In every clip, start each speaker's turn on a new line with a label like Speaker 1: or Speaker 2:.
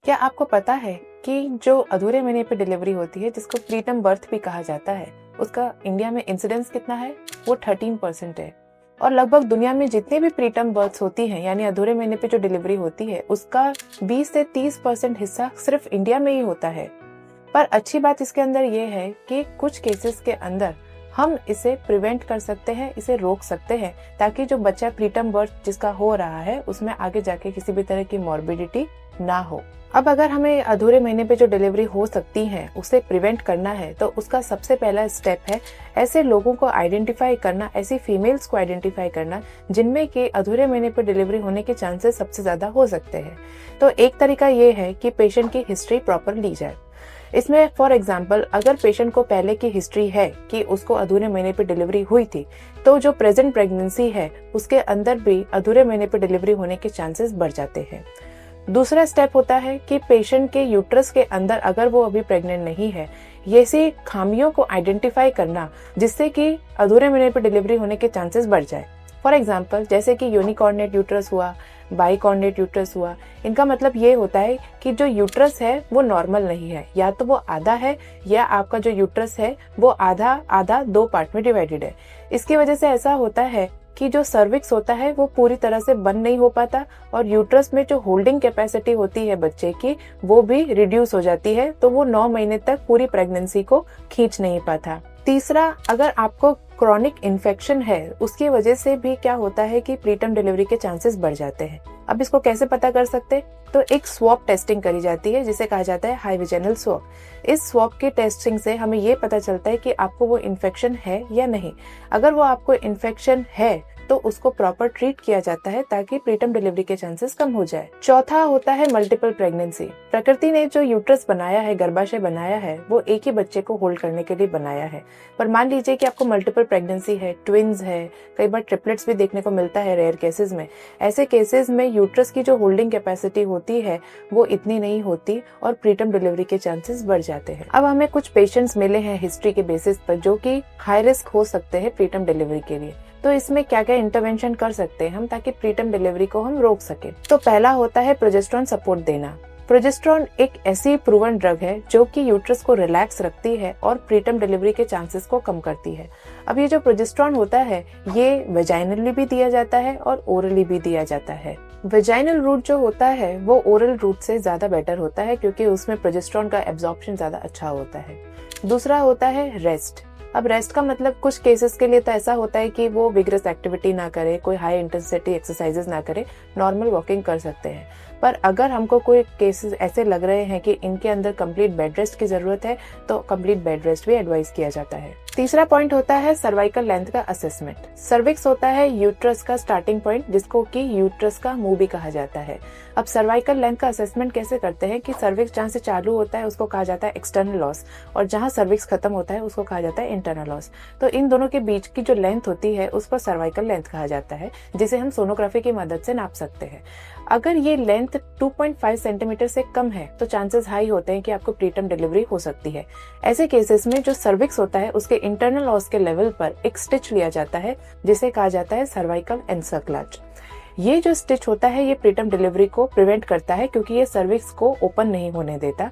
Speaker 1: क्या आपको पता है कि जो अधूरे महीने पे डिलीवरी होती है, जिसको प्रीटर्म बर्थ भी कहा जाता है, उसका इंडिया में इंसिडेंस कितना है? वो 13% है। और लगभग दुनिया में जितने भी प्रीटर्म बर्थ्स होती हैं, यानी अधूरे महीने पे जो डिलीवरी होती है, उसका 20 से 30% हिस्सा सिर्फ इंडिया में ही होता है। पर अच्छी बात इसके अंदर ये है कि कुछ केसेस के अंदर हम इसे प्रिवेंट कर सकते हैं, इसे रोक सकते हैं, ताकि जो बच्चा प्रीटर्म बर्थ जिसका हो रहा है उसमें आगे जाके किसी भी तरह की मॉर्बिडिटी ना हो। अब अगर हमें अधूरे महीने पे जो डिलीवरी हो सकती है उसे प्रिवेंट करना है, तो उसका सबसे पहला स्टेप है ऐसे लोगों को आइडेंटिफाई करना, ऐसी फीमेल्स को आइडेंटिफाई करना जिनमें के अधूरे महीने पे डिलीवरी होने के चांसेस सबसे ज्यादा हो सकते हैं। तो एक तरीका ये है कि पेशेंट की हिस्ट्री प्रॉपर ली जाए। इसमें फॉर एग्जाम्पल अगर पेशेंट को पहले की हिस्ट्री है कि उसको अधूरे महीने पे डिलीवरी हुई थी, तो जो प्रेजेंट प्रेगनेंसी है उसके अंदर भी अधूरे महीने पे डिलीवरी होने के चांसेस बढ़ जाते हैं। दूसरा स्टेप होता है कि पेशेंट के यूट्रस के अंदर अगर वो अभी प्रेग्नेंट नहीं है, ये सी खामियों को आइडेंटिफाई करना जिससे कि अधूरे महीने पे डिलीवरी होने के चांसेस बढ़ जाए। फॉर एग्जाम्पल जैसे कि यूनिकॉर्डिनेट यूट्रस हुआ, बाइकॉर्डिनेट यूट्रस हुआ। इनका मतलब ये होता है कि जो यूट्रस है वो नॉर्मल नहीं है, या तो वो आधा है या आपका जो यूट्रस है वो आधा आधा 2 पार्ट में डिवाइडेड है। इसकी वजह से ऐसा होता है कि जो सर्विक्स होता है वो पूरी तरह से बंद नहीं हो पाता और यूट्रस में जो होल्डिंग कैपेसिटी होती है बच्चे की वो भी रिड्यूस हो जाती है, तो वो 9 महीने तक पूरी प्रेगनेंसी को खींच नहीं पाता। तीसरा, अगर आपको क्रॉनिक इन्फेक्शन है उसकी वजह से भी क्या होता है कि प्रीटर्म डिलीवरी के चांसेस बढ़ जाते हैं। अब इसको कैसे पता कर सकते? तो एक स्वॉब टेस्टिंग करी जाती है जिसे कहा जाता है हाई विजिनल स्वॉब। इस स्वॉब की टेस्टिंग से हमें ये पता चलता है कि आपको वो इन्फेक्शन है या नहीं। अगर वो आपको इन्फेक्शन है तो उसको प्रॉपर ट्रीट किया जाता है ताकि प्रीटर्म डिलीवरी के चांसेस कम हो जाए। चौथा होता है मल्टीपल प्रेगनेंसी। प्रकृति ने जो यूट्रस बनाया है, गर्भाशय बनाया है, वो एक ही बच्चे को होल्ड करने के लिए बनाया है। पर मान लीजिए कि आपको मल्टीपल प्रेगनेंसी है, ट्विंस है, कई बार ट्रिपलेट्स भी देखने को मिलता है रेयर केसेस में। ऐसे केसेस में यूट्रस की जो होल्डिंग कैपेसिटी होती है वो इतनी नहीं होती और प्रीटर्म डिलीवरी के चांसेस बढ़ जाते हैं। अब हमें कुछ पेशेंट्स मिले हैं हिस्ट्री के बेसिस पर जो कि हाई रिस्क हो सकते हैं प्रीटर्म डिलीवरी के लिए। तो इसमें क्या क्या इंटरवेंशन कर सकते हैं हम ताकि प्रीटर्म डिलीवरी को हम रोक सके? तो पहला होता है प्रोजेस्टेरॉन सपोर्ट देना। प्रोजेस्टेरॉन एक ऐसी प्रूवन ड्रग है जो कि यूट्रस को रिलैक्स रखती है और प्रीटर्म डिलीवरी के चांसेस को कम करती है। अब ये जो प्रोजेस्टेरॉन होता है ये वेजाइनली भी दिया जाता है और ओरली भी दिया जाता है। वेजाइनल रूट जो होता है वो ओरल रूट से ज्यादा बेटर होता है क्योंकि उसमें प्रोजेस्टेरॉन का एब्जॉर्प्शन ज्यादा अच्छा होता है। दूसरा होता है रेस्ट। अब रेस्ट का मतलब कुछ केसेस के लिए तो ऐसा होता है कि वो विग्रस एक्टिविटी ना करे, कोई हाई इंटेंसिटी एक्सरसाइजेस ना करे, नॉर्मल वॉकिंग कर सकते हैं। पर अगर हमको कोई केसेस ऐसे लग रहे हैं कि इनके अंदर कंप्लीट बेड रेस्ट की जरूरत है तो कंप्लीट बेड रेस्ट भी एडवाइस किया जाता है। तीसरा पॉइंट होता है सर्वाइकल लेंथ का असेसमेंट। सर्विक्स होता है यूट्रस का स्टार्टिंग पॉइंट जिसको कि यूट्रस का मुंह भी कहा जाता है। अब सर्वाइकल लेंथ का असेसमेंट कैसे करते हैं कि सर्विक्स जहाँ से चालू होता है उसको कहा जाता है एक्सटर्नल लॉस और जहाँ सर्विक्स खत्म होता है उसको कहा जाता है इंटरनल लॉस। तो इन दोनों के बीच की जो लेंथ होती है उसको सर्वाइकल लेंथ कहा जाता है जिसे हम सोनोग्राफी की मदद से नाप सकते हैं। अगर ये लेंथ 2.5 सेंटीमीटर से कम है तो चांसेस हाई होते हैं कि आपको प्रीटर्म डिलीवरी हो सकती है। ऐसे केसेस में जो सर्विक्स होता है उसके इंटरनल लॉस के लेवल पर एक स्टिच लिया जाता है जिसे कहा जाता है सर्वाइकल एनसर्क्लेज। ये जो स्टिच होता है ये प्रीटर्म डिलीवरी को प्रिवेंट करता है क्योंकि ये सर्विक्स को ओपन नहीं होने देता।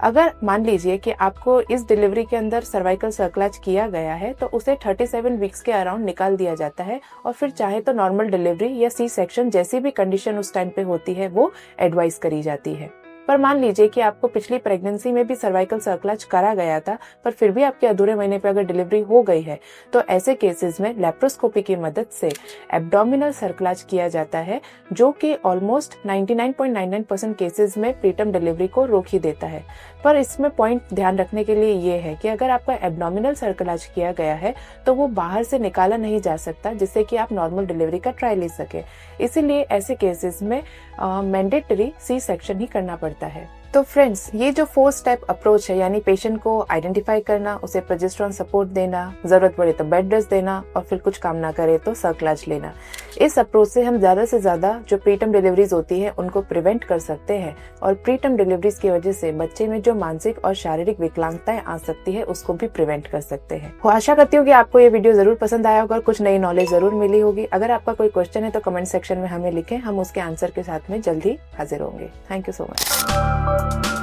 Speaker 1: अगर मान लीजिए कि आपको इस डिलीवरी के अंदर सर्वाइकल सर्क्लेज किया गया है तो उसे 37 वीक्स के अराउंड निकाल दिया जाता है और फिर चाहे तो नॉर्मल डिलीवरी या सी सेक्शन जैसी भी कंडीशन उस टाइम पे होती है वो एडवाइस करी जाती है। पर मान लीजिए कि आपको पिछली प्रेगनेंसी में भी सर्वाइकल सर्क्लेज करा गया था पर फिर भी आपके अधूरे महीने पे अगर डिलीवरी हो गई है तो ऐसे केसेस में लेप्रोस्कोपी की मदद से एब्डोमिनल सर्क्लेज किया जाता है जो कि ऑलमोस्ट 99.99% केसेस में प्रीटर्म डिलीवरी को रोक ही देता है। पर इसमें पॉइंट ध्यान रखने के लिए ये है कि अगर आपका एब्डोमिनल सर्क्लेज किया गया है तो वो बाहर से निकाला नहीं जा सकता जिससे कि आप नॉर्मल डिलीवरी का ट्राई ले सके। इसीलिए ऐसे केसेस में मैंडेटरी सी सेक्शन ही करना पड़ता है। तो फ्रेंड्स, ये जो 4 स्टेप अप्रोच है यानी पेशेंट को आइडेंटिफाई करना, उसे प्रोजेस्टेरॉन सपोर्ट देना, जरूरत पड़े तो बेड रेस्ट देना और फिर कुछ काम ना करे तो सर्क्लेज लेना, इस अप्रोच से हम ज्यादा से ज्यादा जो प्रीटर्म डिलीवरीज होती है उनको प्रिवेंट कर सकते हैं और प्रीटर्म डिलीवरीज की वजह से बच्चे में जो मानसिक और शारीरिक विकलांगताएं आ सकती है उसको भी प्रिवेंट कर सकते हैं। आशा करती हूँ कि आपको ये वीडियो जरूर पसंद आया होगा और कुछ नई नॉलेज जरूर मिली होगी। अगर आपका कोई क्वेश्चन है तो कमेंट सेक्शन में हमें लिखें, हम उसके आंसर के साथ में जल्दी हाजिर होंगे। Thank you so much. है।